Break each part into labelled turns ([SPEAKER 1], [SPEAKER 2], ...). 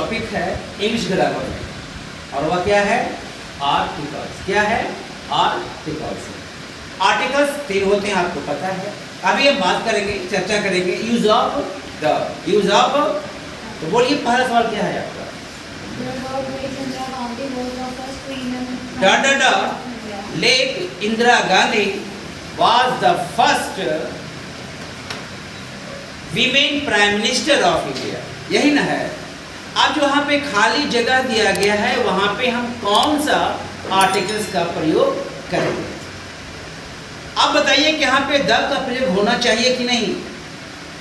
[SPEAKER 1] Topic है English grammar में, और वह क्या है? आर्टिकल्स। क्या है? आर्टिकल्स। आर्टिकल्स 3 होते हैं, आपको पता है। अभी हम बात करेंगे, चर्चा करेंगे use of the. Use of, तो बोलिए पहला सवाल क्या है आपका? Late Indira Gandhi was the first women prime minister of India. यही ना है। अब जो यहाँ पे खाली जगह दिया गया है वहां पे हम कौन सा आर्टिकल्स का प्रयोग करेंगे? अब बताइए कि यहाँ पे द का प्रयोग होना चाहिए कि नहीं?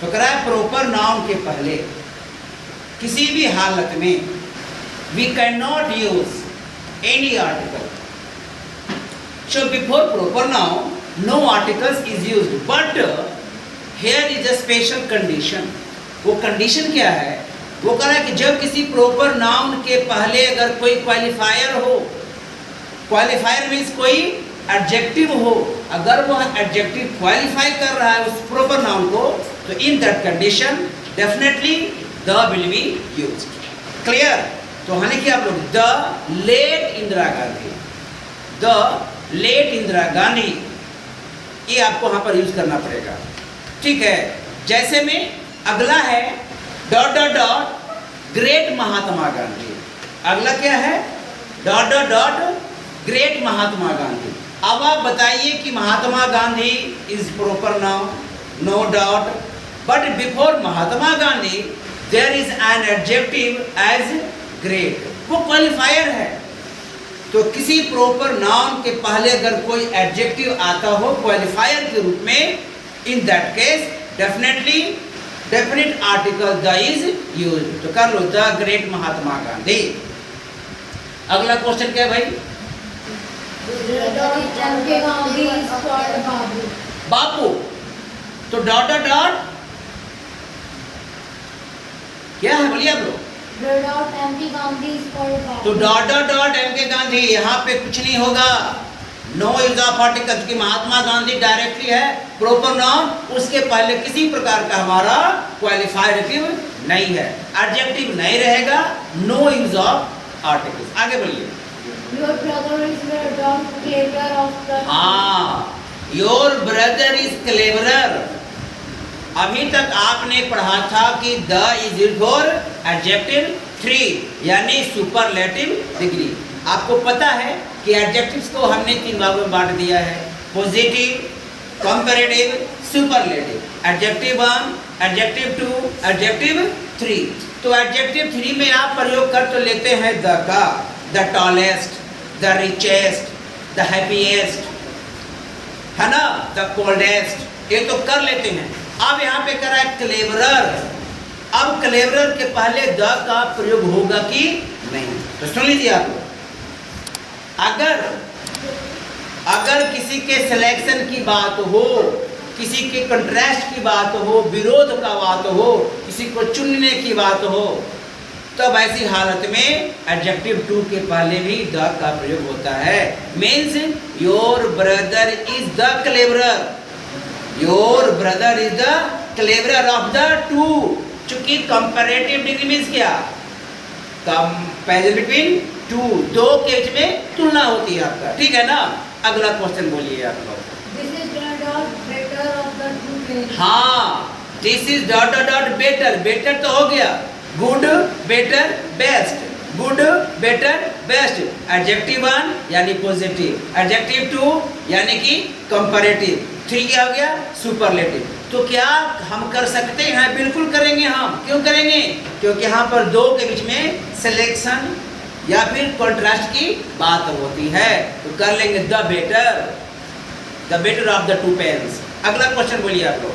[SPEAKER 1] तो करा है प्रॉपर नाउन के पहले किसी भी हालत में we can not use any article. So before proper noun, no articles is used. But here is a special condition. वो condition क्या है? वो कह रहा है कि जब किसी proper noun के पहले अगर कोई qualifier हो, qualifier means कोई adjective हो, अगर वह adjective qualify कर रहा है उस proper noun को, तो in that condition definitely the will be used. Clear? तो हमने क्या आप लोग the late Indira Gandhi, the late Indira Gandhi, ये आपको वहां पर यूज करना पड़ेगा। ठीक है। जैसे में अगला है dot dot dot great Mahatma Gandhi. अगला क्या है? Dot dot dot great Mahatma Gandhi. अब आप बताइए कि Mahatma Gandhi is proper noun, no doubt, but before Mahatma Gandhi there is an adjective as great, वो क्वालिफायर है। तो किसी प्रॉपर नाउन के पहले अगर कोई एडजेक्टिव आता हो क्वालिफायर के रूप में, in that case definitely definite article the is used. तो कर लो द ग्रेट महात्मा गांधी। अगला क्वेश्चन क्या है भाई? बापू। तो डॉट डॉट डॉट क्या है बोलिए आप लोग? तो डॉट डॉट डॉट एम के गांधी, यहाँ पे कुछ नहीं होगा, नो यूज ऑफ आर्टिकल, क्योंकि महात्मा गांधी डायरेक्टली है प्रॉपर नाउन, उसके पहले किसी प्रकार का हमारा क्वालिफायर नहीं है, एडजेक्टिव नहीं रहेगा, नो यूज ऑफ आर्टिकल्स। आगे बोलिए। हाँ, योर ब्रदर इज क्लेवरर। अभी तक आपने पढ़ा था कि the is used for adjective 3 यानी सुपरलेटिव डिग्री। आपको पता है कि एडजेक्टिव्स को हमने 3 भागों में बांट दिया है, positive, comparative, superlative. Adjective 1, adjective 2, adjective 3। तो एडजेक्टिव 3 में आप प्रयोग कर तो लेते हैं द का, the tallest, the richest, the happiest, है ना, द कोल्डेस्ट, ये तो कर लेते हैं। अब यहाँ पे करा है क्लेवरर। अब क्लेवरर के पहले द का प्रयोग होगा कि नहीं? तो सुन लीजिए आप लोग, अगर किसी के सिलेक्शन की बात हो, किसी के कंट्रास्ट की बात हो, विरोध का बात हो, किसी को चुनने की बात हो, तब ऐसी हालत में एडजेक्टिव 2 के पहले भी द का प्रयोग होता है। Means your brother is the cleverer, your brother is the cleverer of the 2। चूंकि कंपैरेटिव डिग्री मीन्स क्या? कंपैरिजन बिटवीन 2, 2 के बीच में तुलना होती है आपका। ठीक है ना? अगला क्वेश्चन बोलिए आप लोग।
[SPEAKER 2] This is dot better of the 2 pairs.
[SPEAKER 1] हाँ, this is dot dot better. Better तो हो गया, good, better, best, good, better, best. Adjective 1 यानी पॉजिटिव, एडजेक्टिव 2 यानी कि कंपैरेटिव, 3 क्या हो गया? सुपरलेटिव। तो क्या हम कर सकते हैं? बिल्कुल करेंगे हम। क्यों करेंगे? क्योंकि यहाँ पर 2 के बीच में सिलेक्शन या फिर कॉन्ट्रास्ट की बात होती है, तो कर लेंगे the better of the 2 pens. अगला क्वेश्चन बोलिए आप लोग।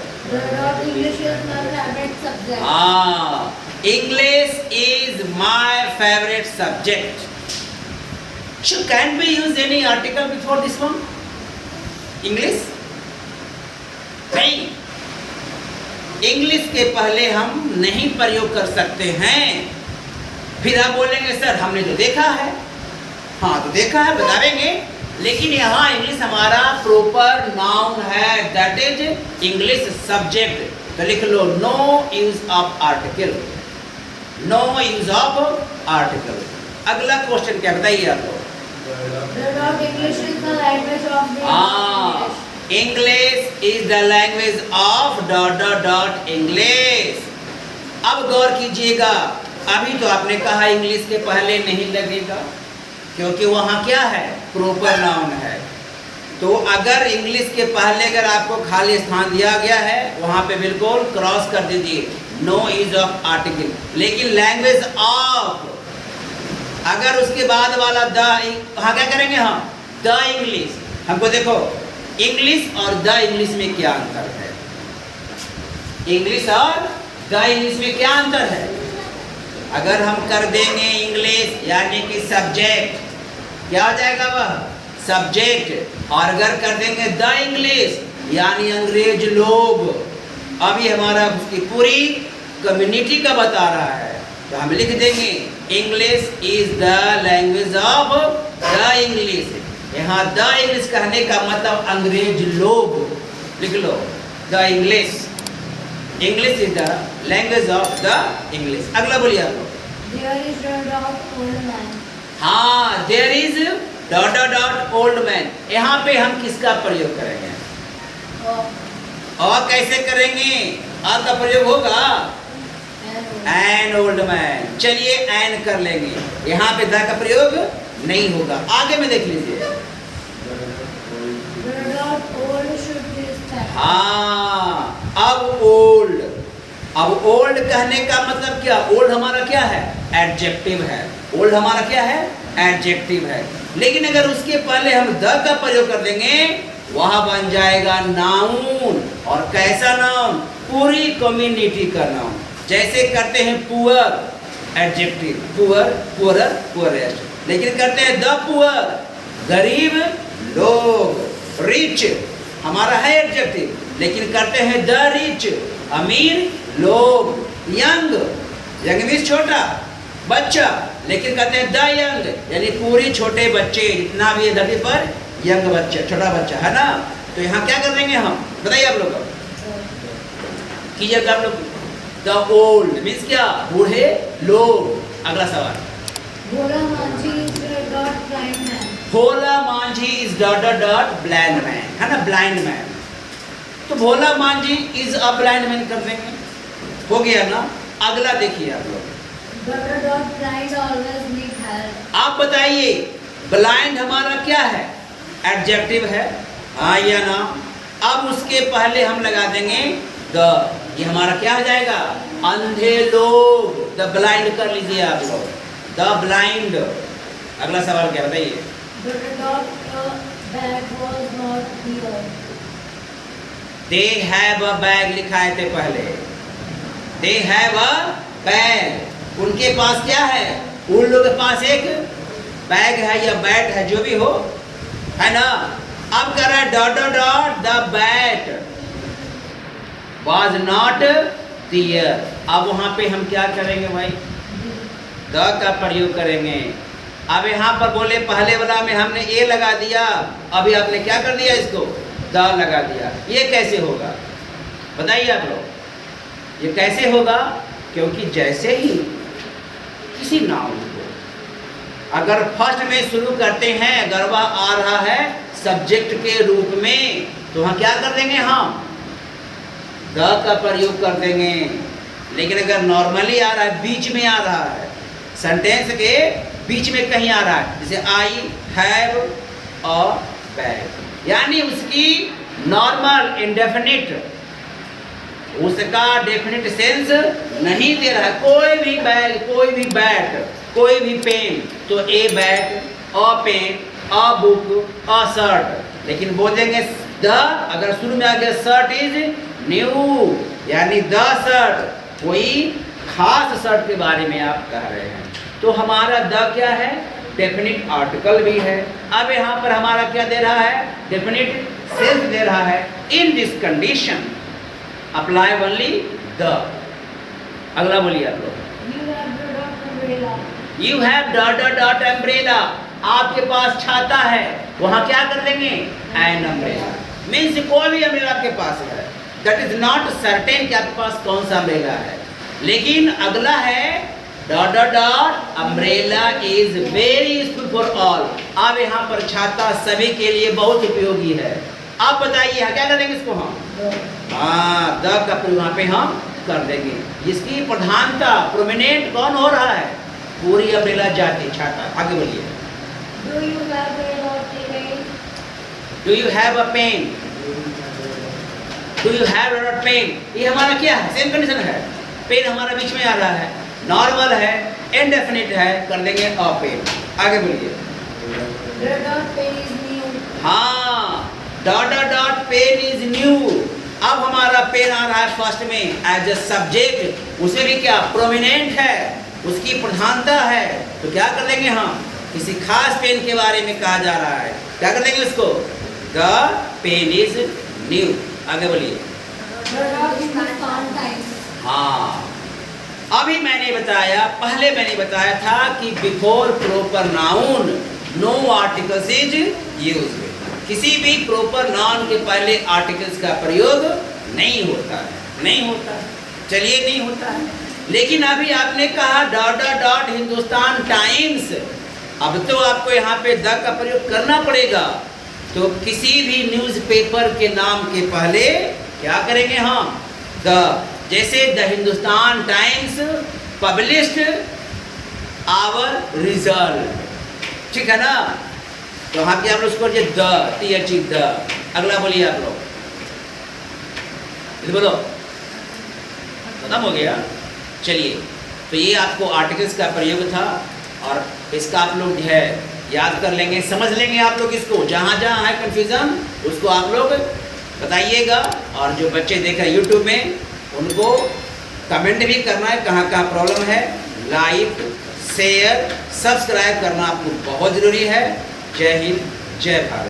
[SPEAKER 1] हाँ, English is my favourite subject. So can we use any article before this one? English नहीं, इंग्लिश के पहले हम नहीं प्रयोग कर सकते हैं। फिर आप बोलेंगे सर हमने तो देखा है। हाँ, तो देखा है, बताएंगे, लेकिन यहाँ इंग्लिश हमारा प्रॉपर नाउन है, दैट इज इंग्लिश सब्जेक्ट। तो लिख लो no use of article, no use of article. अगला क्वेश्चन क्या बताइए आप लोग?
[SPEAKER 2] English is the language of the English.
[SPEAKER 1] English is the language of dot dot dot English. अब गौर कीजिएगा, अभी तो आपने कहा इंग्लिश के पहले नहीं लगेगा, क्योंकि वहाँ क्या है? प्रॉपर नाउन है। तो अगर इंग्लिश के पहले अगर आपको खाली स्थान दिया गया है, वहाँ पे बिल्कुल क्रॉस कर दीजिए, नो यूज ऑफ आर्टिकल। लेकिन लैंग्वेज ऑफ, अगर उसके बाद वाला द, वहाँ क्या करेंगे हम? The English. हमको देखो इंग्लिश और द इंग्लिश में क्या अंतर है? इंग्लिश और द इंग्लिश में क्या अंतर है? अगर हम कर देंगे इंग्लिश यानी कि सब्जेक्ट, क्या हो जाएगा वह? सब्जेक्ट। और अगर कर देंगे द इंग्लिश यानी अंग्रेज लोग, अभी हमारा उसकी पूरी कम्युनिटी का बता रहा है, तो हम लिख देंगे English is the language of the English. यहाँ द इंग्लिश कहने का मतलब अंग्रेज लोग, लिख लो the English. English is the language of the English. अगला बोलिए आप लोग।
[SPEAKER 2] There is a dot old man.
[SPEAKER 1] हाँ, there is dot dot dot old man. यहाँ पे हम किसका प्रयोग करेंगे? और कैसे करेंगे? और का प्रयोग होगा एन ओल्ड मैन। चलिए एन कर लेंगे, यहाँ पे द का प्रयोग नहीं होगा। आगे में देख लीजिए।
[SPEAKER 2] The dot old should be spelled.
[SPEAKER 1] हाँ, अब ओल्ड। अब ओल्ड कहने का मतलब क्या? ओल्ड हमारा क्या है? एडजेक्टिव है। ओल्ड हमारा क्या है? एडजेक्टिव है। लेकिन अगर उसके पहले हम द का प्रयोग कर देंगे, वह बन जाएगा नाउन। और कैसा नाउन? पूरी कम्युनिटी का नाउन। जैसे करते हैं poor, adjective, poor, poorer, poorest. लेकिन करते हैं द पुअर, गरीब लोग। रिच हमारा है एडजेक्टिव, लेकिन करते हैं द रिच, अमीर लोग। यंग, यंग मीन्स छोटा बच्चा, लेकिन कहते हैं द यंग, यानी पूरी छोटे बच्चे, जितना भी है धरती पर यंग बच्चा, छोटा बच्चा है ना। तो यहाँ क्या कर देंगे हम? बताइए आप लोग, कीजिएगा आप लोग। द ओल्ड मीन्स क्या? बूढ़े लोग। अगला सवाल।
[SPEAKER 2] Bhola Manji is a dot blind man.
[SPEAKER 1] Bhola Manjhi is dot dot dot blind man, है ना, ब्लाइंड मैन। तो Bhola Manjhi is a blind man कर देंगे, हो गया ना। अगला देखिए आप लोग।
[SPEAKER 2] The dot blind always need help.
[SPEAKER 1] आप बताइए ब्लाइंड हमारा क्या है? एडजेक्टिव है, हाँ या ना। अब उसके पहले हम लगा देंगे द, ये हमारा क्या हो जाएगा? अंधे लोग। द ब्लाइंड कर लीजिए आप लोग, द ब्लाइंड। अगला सवाल क्या बताइए?
[SPEAKER 2] The dot bag was not here.
[SPEAKER 1] They have a bag लिखाए थे पहले, दे हैव अ बैग। उनके पास क्या है? उन लोगों के पास एक बैग है या बैट है, जो भी हो, है ना। अब कर रहा है dot dot dot the bat was not there. अब वहां पे हम क्या करेंगे भाई? द का प्रयोग करेंगे। अब यहाँ पर बोले पहले वाला में हमने ए लगा दिया, अभी आपने क्या कर दिया? इसको द लगा दिया। ये कैसे होगा बताइए आप लोग? ये कैसे होगा? क्योंकि जैसे ही किसी नाउन को अगर फर्स्ट में शुरू करते हैं, अगर वह आ रहा है सब्जेक्ट के रूप में, तो वहाँ क्या कर देंगे? हम द का प्रयोग कर देंगे। लेकिन अगर नॉर्मली आ रहा है, बीच में आ रहा है, सेंटेंस के बीच में कहीं आ रहा है, जैसे आई हैव अ बैग, यानी उसकी नॉर्मल इंडेफिनिट, उसका डेफिनिट सेंस नहीं दे रहा है। कोई भी बैग, कोई भी बैट, कोई भी पेन, तो a bag, a pen, a book, a shirt. लेकिन बोलेंगे द, अगर शुरू में आ गया शर्ट इज न्यू, यानी द शर्ट, कोई खास शर्ट के बारे में आप कह रहे हैं, तो हमारा द क्या है? डेफिनिट आर्टिकल भी है। अब यहाँ पर हमारा क्या दे रहा है? डेफिनिट सेंस दे रहा है। In this condition apply only the. अगला बोलिए आप लोग।
[SPEAKER 2] You have the dot umbrella.
[SPEAKER 1] You have dot dot dot umbrella. आपके पास छाता है, वहाँ क्या कर देंगे? An umbrella. मीन्स कोई भी अम्ब्रेला आपके पास है, दैट इज नॉट सर्टेन कि आपके पास कौन सा अम्ब्रेला है। लेकिन अगला है dot dot dot umbrella is very useful for all. अब यहाँ पर छाता सभी के लिए बहुत उपयोगी है। आप बताइए क्या करेंगे इसको हम? हाँ, द का प्रयोग यहाँ पे हम कर देंगे। इसकी प्रधानता प्रोमिनेंट कौन हो रहा है? पूरी अम्ब्रेला जाति छाता। आगे बोलिए। Do you have a pen? Do you have a pen? ये हमारा क्या है? सेम कंडीशन है। पेन हमारा बीच में आ रहा है, नॉर्मल है, इंडेफिनिट है, कर देंगे अ पेन। आगे बोलिए। हाँ, dot dot dot pen is new. अब हमारा पेन आ रहा है फर्स्ट में एज अ सब्जेक्ट, उसमें भी क्या प्रोमिनेंट है, उसकी प्रधानता है, तो क्या कर देंगे हम? किसी खास पेन के बारे में कहा जा रहा है, क्या कर देंगे उसको? The pen is new. आगे बोलिए। हाँ, अभी मैंने बताया, पहले मैंने बताया था कि before proper noun no articles is used. किसी भी प्रॉपर नाउन के पहले आर्टिकल्स का प्रयोग नहीं होता है, नहीं होता है। चलिए, नहीं होता है। लेकिन अभी आपने कहा dot dot dot Hindustan times, अब तो आपको यहाँ पे द का प्रयोग करना पड़ेगा। तो किसी भी न्यूज़पेपर के नाम के पहले क्या करेंगे हम? द। जैसे the Hindustan Times published our result, ठीक है ना? तो वहाँ पे आप लोग उसको द टी द। अगला बोलिए आप लोग, बोलो। खत्म हो गया। चलिए, तो ये आपको आर्टिकल्स का प्रयोग था और इसका आप लोग जो है याद कर लेंगे, समझ लेंगे आप लोग इसको। जहाँ जहाँ है कन्फ्यूज़न उसको आप लोग बताइएगा, और जो बच्चे देख रहे हैं यूट्यूब में उनको कमेंट भी करना है कहाँ कहाँ प्रॉब्लम है। लाइक, शेयर, सब्सक्राइब करना आपको बहुत ज़रूरी है। जय हिंद, जय भारत।